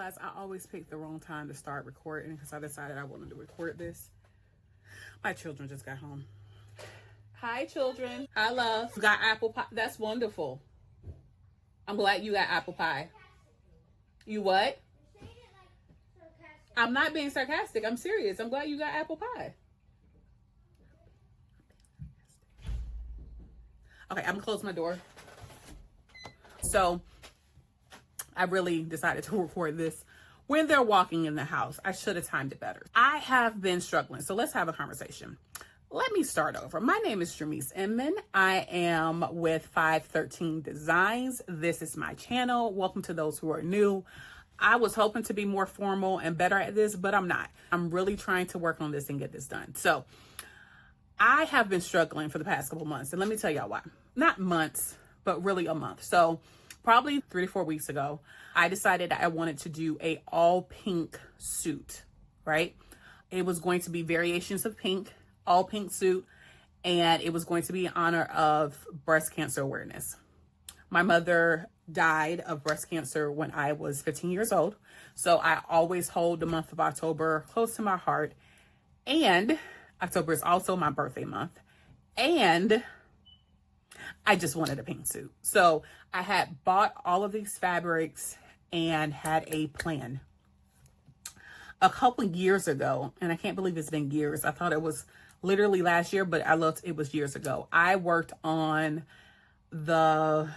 realized I always pick the wrong time to start recording because I decided I wanted to record this. My children just got home. Hi, children. Hi, love. You got apple pie. That's wonderful. I'm glad you got apple pie. You what? I'm not being sarcastic. I'm serious. I'm glad you got apple pie. Okay, I'm gonna close my door. So I really decided to record this when they're walking in the house. I should have timed it better. I have been struggling, so let's have a conversation. Let me start over. My name is Jermice Inman. I am with 513 Designs. This is my channel. Welcome to those who are new. I was hoping to be more formal and better at this, but I'm not. I'm really trying to work on this and get this done. So I have been struggling for the past couple months, and let me tell y'all why. Not months, but really a month. So probably 3 to 4 weeks ago, I decided I wanted to do a all pink suit, right? It was going to be variations of pink, all pink suit, and it was going to be in honor of breast cancer awareness. My mother died of breast cancer when I was 15 years old. So I always hold the month of October close to my heart. And October is also my birthday month. And I just wanted a pink suit. So I had bought all of these fabrics and had a plan. A couple of years ago, and I can't believe it's been years. I thought it was literally last year, but I looked, it was years ago. I worked on the,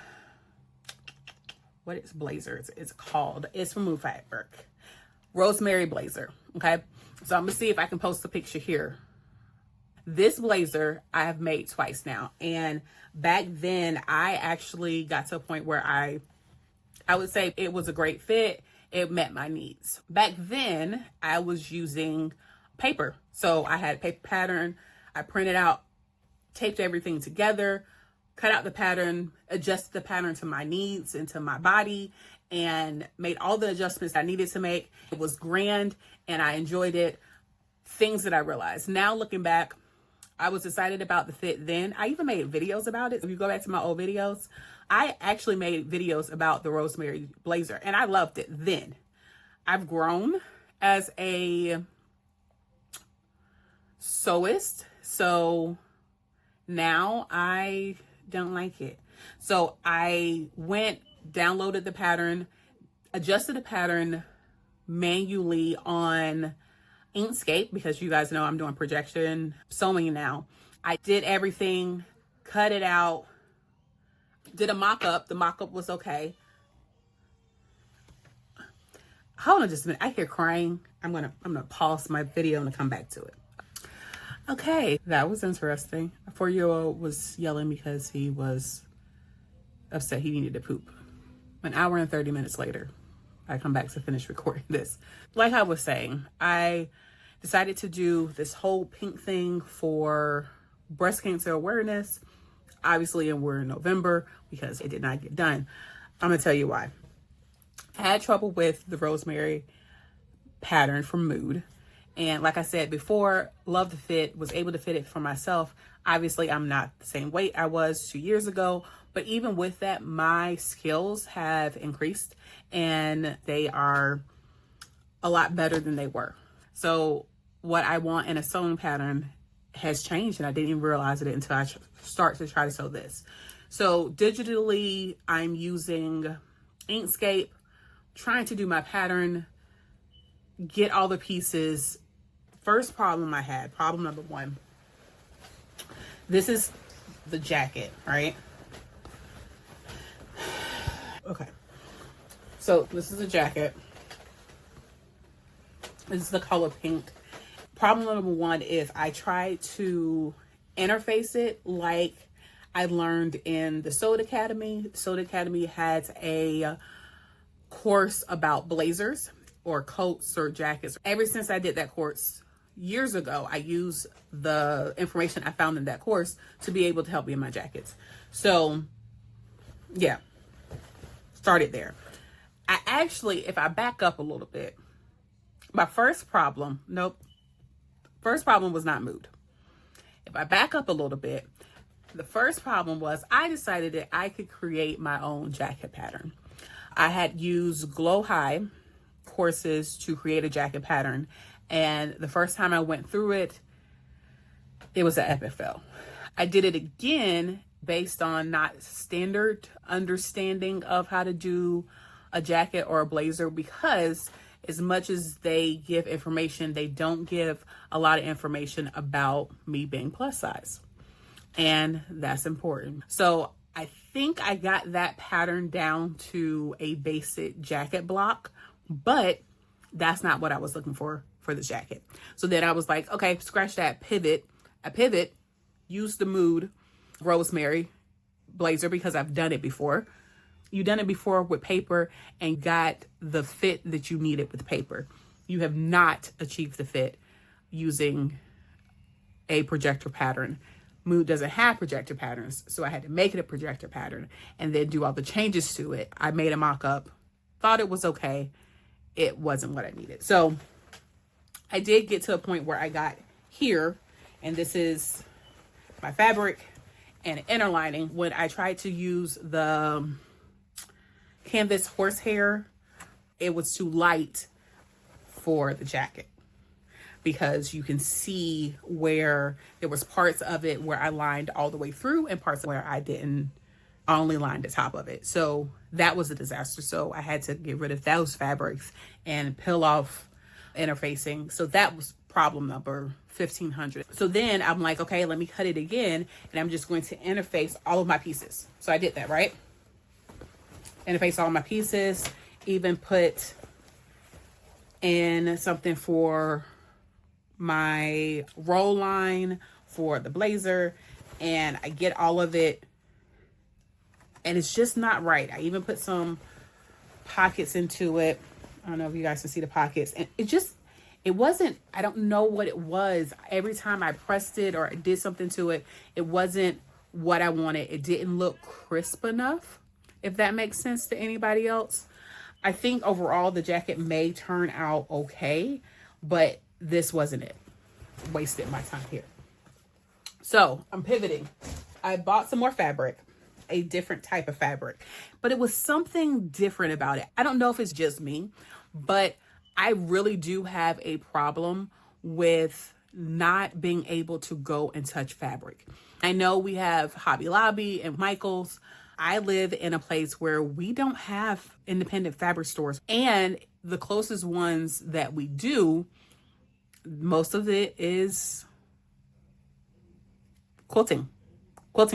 what is Blazer? It's called, it's from Move Fabric. Rosemary Blazer, okay? So I'm gonna see if I can post a picture here. This blazer I have made twice now. And back then I actually got to a point where I would say it was a great fit. It met my needs. Back then I was using paper. So I had a paper pattern. I printed out, taped everything together, cut out the pattern, adjusted the pattern to my needs and to my body, and made all the adjustments I needed to make. It was grand and I enjoyed it. Things that I realized now looking back, I was excited about the fit then. I even made videos about it. If you go back to my old videos, I actually made videos about the Rosemary Blazer and I loved it then. I've grown as a sewist, so now I don't like it. So I went, downloaded the pattern, adjusted the pattern manually on Inkscape, because you guys know I'm doing projection sewing now. I did everything, cut it out, did a mock-up. The mock-up was okay. Hold on just a minute. I hear crying. I'm gonna pause my video and come back to it. Okay, that was interesting. A 4-year-old was yelling because he was upset he needed to poop. An hour and 30 minutes later, I come back to finish recording this. Like I was saying, I decided to do this whole pink thing for breast cancer awareness. Obviously, and we're in November because it did not get done. I'm gonna tell you why. I had trouble with the Rosemary pattern from Mood. And like I said before, love the fit, was able to fit it for myself. Obviously, I'm not the same weight I was 2 years ago, but even with that, my skills have increased and they are a lot better than they were. So what I want in a sewing pattern has changed, and I didn't even realize it until I start to try to sew this. So digitally, I'm using Inkscape, trying to do my pattern, get all the pieces. First problem I had, problem number one. This is the jacket, right? Okay. So this is the jacket. This is the color pink. Problem number one is I tried to interface it like I learned in the Sewed Academy. Sewed Academy has a course about blazers or coats or jackets. Ever since I did that course years ago, I use the information I found in that course to be able to help me in my jackets. So yeah, started there. I actually, if I back up a little bit, my first problem was not Mood. If I back up a little bit, the first problem was I decided that I could create my own jacket pattern. I had used Glow High courses to create a jacket pattern. And the first time I went through it, it was an epic fail. I did it again based on not standard understanding of how to do a jacket or a blazer, because as much as they give information, they don't give a lot of information about me being plus size. And that's important. So I think I got that pattern down to a basic jacket block, but that's not what I was looking for this jacket. So then I was like, okay, scratch that, pivot. I pivot, use the Mood Rosemary Blazer because I've done it before. You've done it before with paper and got the fit that you needed with paper. You have not achieved the fit using a projector pattern. Mood doesn't have projector patterns, so I had to make it a projector pattern and then do all the changes to it. I made a mock-up, thought it was okay. It wasn't what I needed. So I did get to a point where I got here, and this is my fabric and inner lining. When I tried to use the canvas horsehair, it was too light for the jacket, because you can see where there was parts of it where I lined all the way through and parts where I didn't. I only lined the top of it. So that was a disaster. So I had to get rid of those fabrics and peel off interfacing. So that was problem number 1500. So then I'm like, okay, let me cut it again. And I'm just going to interface all of my pieces. So I did that, right? Interface all my pieces, even put in something for my roll line for the blazer, and I get all of it, and it's just not right. I even put some pockets into it. I don't know if you guys can see the pockets, and it wasn't, I don't know what it was. Every time I pressed it or I did something to it, it wasn't what I wanted. It didn't look crisp enough, if that makes sense to anybody else. I think overall the jacket may turn out okay, but this wasn't it. Wasted my time here. So I'm pivoting. I bought some more fabric, a different type of fabric, but it was something different about it. I don't know if it's just me, but I really do have a problem with not being able to go and touch fabric. I know we have Hobby Lobby and Michael's. I live in a place where we don't have independent fabric stores, and the closest ones that we do, most of it is quilting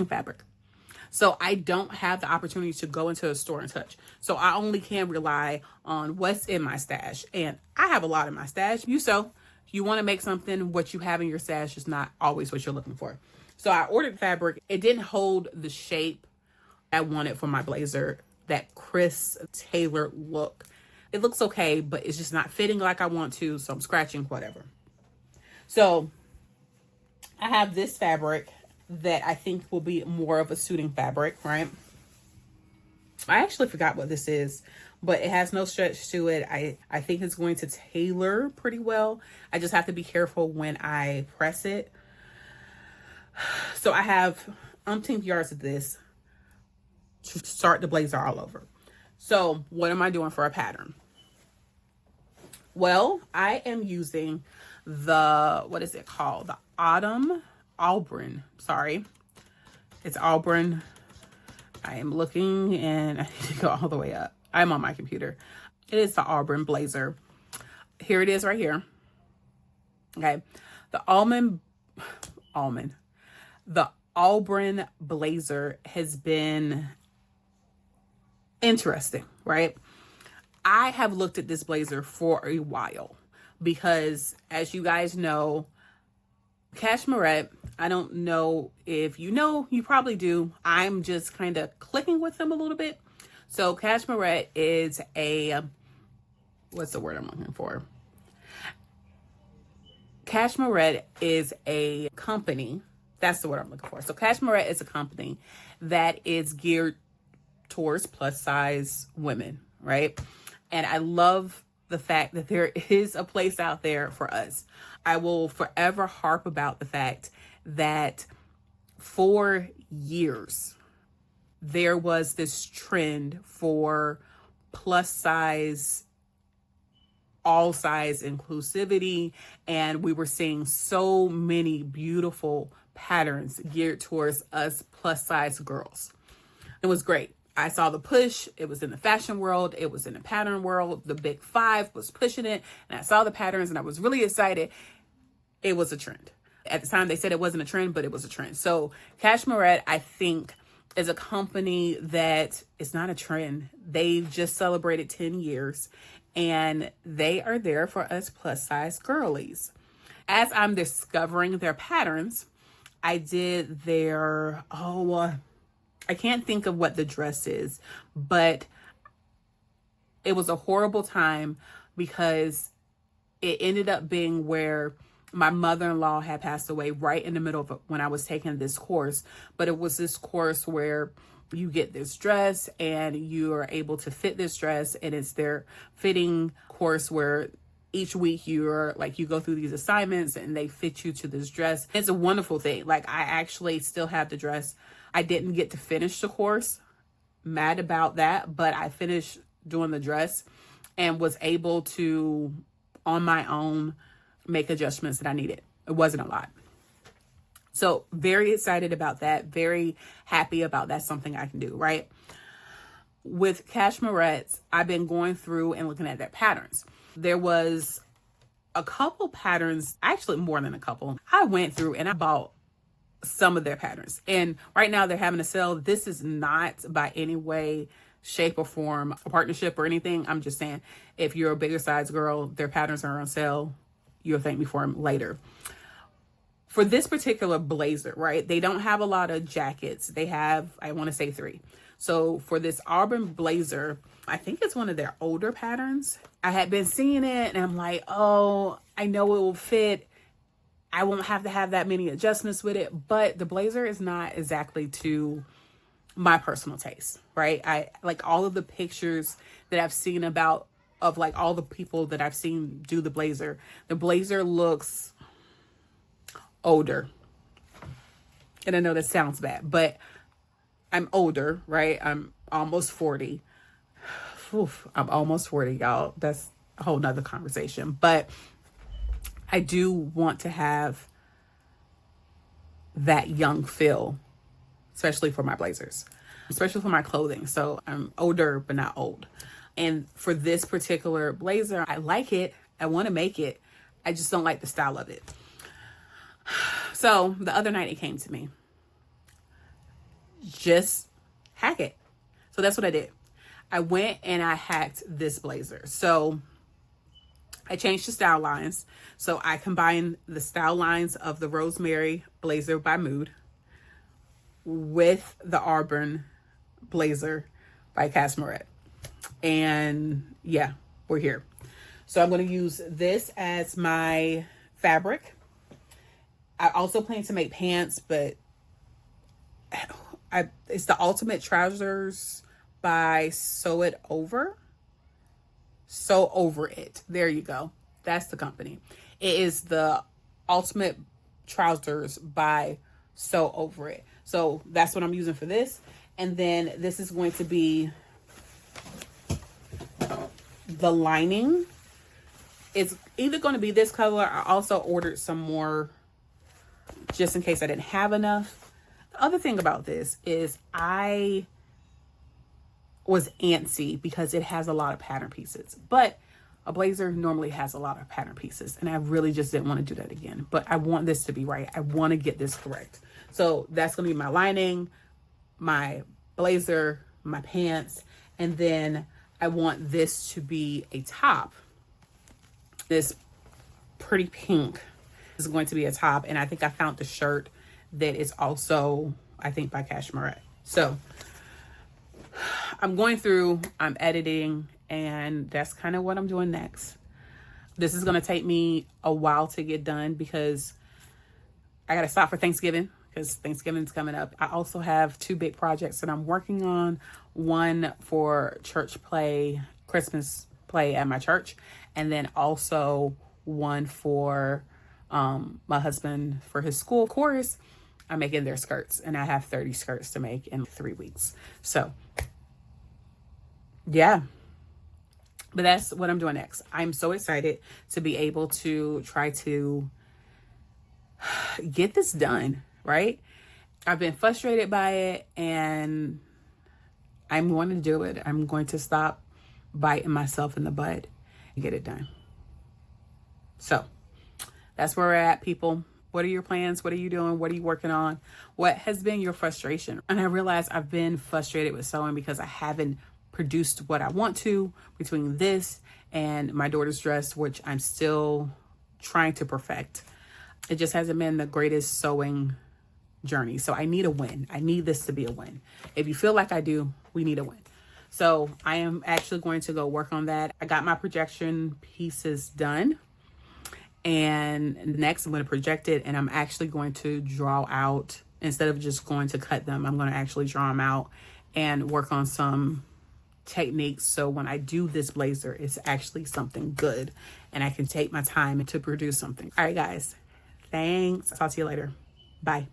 fabric. So I don't have the opportunity to go into a store and touch. So I only can rely on what's in my stash. And I have a lot in my stash. You want to make something, what you have in your stash is not always what you're looking for. So I ordered fabric. It didn't hold the shape I wanted for my blazer, that crisp, tailored look. It looks okay, but it's just not fitting like I want to. So I'm scratching, whatever. So I have this fabric that I think will be more of a suiting fabric, right? I actually forgot what this is, but it has no stretch to it. I think it's going to tailor pretty well. I just have to be careful when I press it. So I have umpteen yards of this to start the blazer all over. So what am I doing for a pattern? Well, I am using the, what is it called? The Auburn, sorry. It's Auburn. I am looking and I need to go all the way up. I'm on my computer. It is the Auburn Blazer. Here it is right here. Okay. The Auburn Blazer has been interesting, right? I have looked at this blazer for a while because, as you guys know, Cashmerette, I don't know if you know, you probably do. I'm just kind of clicking with them a little bit. So Cashmerette is a, what's the word I'm looking for? Cashmerette is a company. That's the word I'm looking for. So Cashmerette is a company that is geared towards plus size women, right? And I love the fact that there is a place out there for us. I will forever harp about the fact that for years, there was this trend for plus size all size inclusivity, and we were seeing so many beautiful patterns geared towards us plus size girls. It was great. I saw the push. It was in the fashion world. It was in the pattern world. The big five was pushing it, and I saw the patterns, and I was really excited. It was a trend. At the time, they said it wasn't a trend, but it was a trend. So Cashmerette, I think, is a company that is not a trend. They've just celebrated 10 years, and they are there for us plus size girlies. As I'm discovering their patterns, I did their, I can't think of what the dress is, but it was a horrible time because it ended up being where my mother-in-law had passed away right in the middle of when I was taking this course. But it was this course where you get this dress and you are able to fit this dress, and it's their fitting course where each week you go through these assignments and they fit you to this dress. It's a wonderful thing. Like, I actually still have the dress. I didn't get to finish the course. Mad about that, but I finished doing the dress and was able to, on my own, make adjustments that I needed. It wasn't a lot. So very excited about that. Very happy about that's something I can do, right? With Cashmerette, I've been going through and looking at their patterns. There was a couple patterns, actually more than a couple. I went through and I bought some of their patterns. And right now they're having a sale. This is not by any way, shape, or form a partnership or anything. I'm just saying, if you're a bigger size girl, their patterns are on sale. You'll thank me for them later. For this particular blazer, right, they don't have a lot of jackets. They have, I want to say 3. So for this Auburn Blazer, I think it's one of their older patterns. I had been seeing it and I'm like, oh, I know it will fit. I won't have to have that many adjustments with it. But the blazer is not exactly to my personal taste, right? I like all of the pictures that I've seen of like all the people that I've seen do the blazer. The blazer looks older. And I know that sounds bad, but I'm older, right? I'm almost 40. I'm almost 40, y'all. That's a whole nother conversation. But I do want to have that young feel, especially for my blazers, especially for my clothing. So I'm older, but not old. And for this particular blazer, I like it. I want to make it. I just don't like the style of it. So the other night it came to me. Just hack it. So that's what I did. I went and I hacked this blazer. So I changed the style lines. So I combined the style lines of the Rosemary Blazer by Mood with the Auburn Blazer by Cashmerette. And yeah, we're here. So I'm going to use this as my fabric. I also plan to make pants, but it's the Ultimate Trousers by Sew Over It. There you go. That's the company. It is the Ultimate Trousers by Sew Over It. So that's what I'm using for this. And then this is going to be the lining. It's either going to be this color. I also ordered some more just in case I didn't have enough. The other thing about this is I was antsy because it has a lot of pattern pieces, but a blazer normally has a lot of pattern pieces, and I really just didn't want to do that again. But I want this to be right. I want to get this correct. So that's going to be my lining, my blazer, my pants, and then I want this to be a top. This pretty pink is going to be a top, and I think I found the shirt that is also, I think, by Cashmerette. So I'm going through, I'm editing, and that's kind of what I'm doing next. This is going to take me a while to get done because I got to stop for Thanksgiving because Thanksgiving's coming up. I also have 2 big projects that I'm working on. One for church play, Christmas play at my church, and then also one for my husband for his school chorus. I'm making their skirts, and I have 30 skirts to make in 3 weeks. So yeah, But that's what I'm doing next. I'm so excited to be able to try to get this done, right? I've been frustrated by it, and I'm going to do it. I'm going to stop biting myself in the butt and get it done. So that's where we're at, people. What are your plans? What are you doing? What are you working on? What has been your frustration? And I realize I've been frustrated with sewing because I haven't produced what I want to between this and my daughter's dress, which I'm still trying to perfect. It just hasn't been the greatest sewing journey. So I need a win. I need this to be a win. If you feel like I do, we need a win. So I am actually going to go work on that. I got my projection pieces done. And next I'm going to project it, and I'm actually going to draw out, instead of just going to cut them, I'm going to actually draw them out and work on some techniques. So when I do this blazer, it's actually something good and I can take my time to produce something. All right, guys. Thanks. Talk to you later. Bye.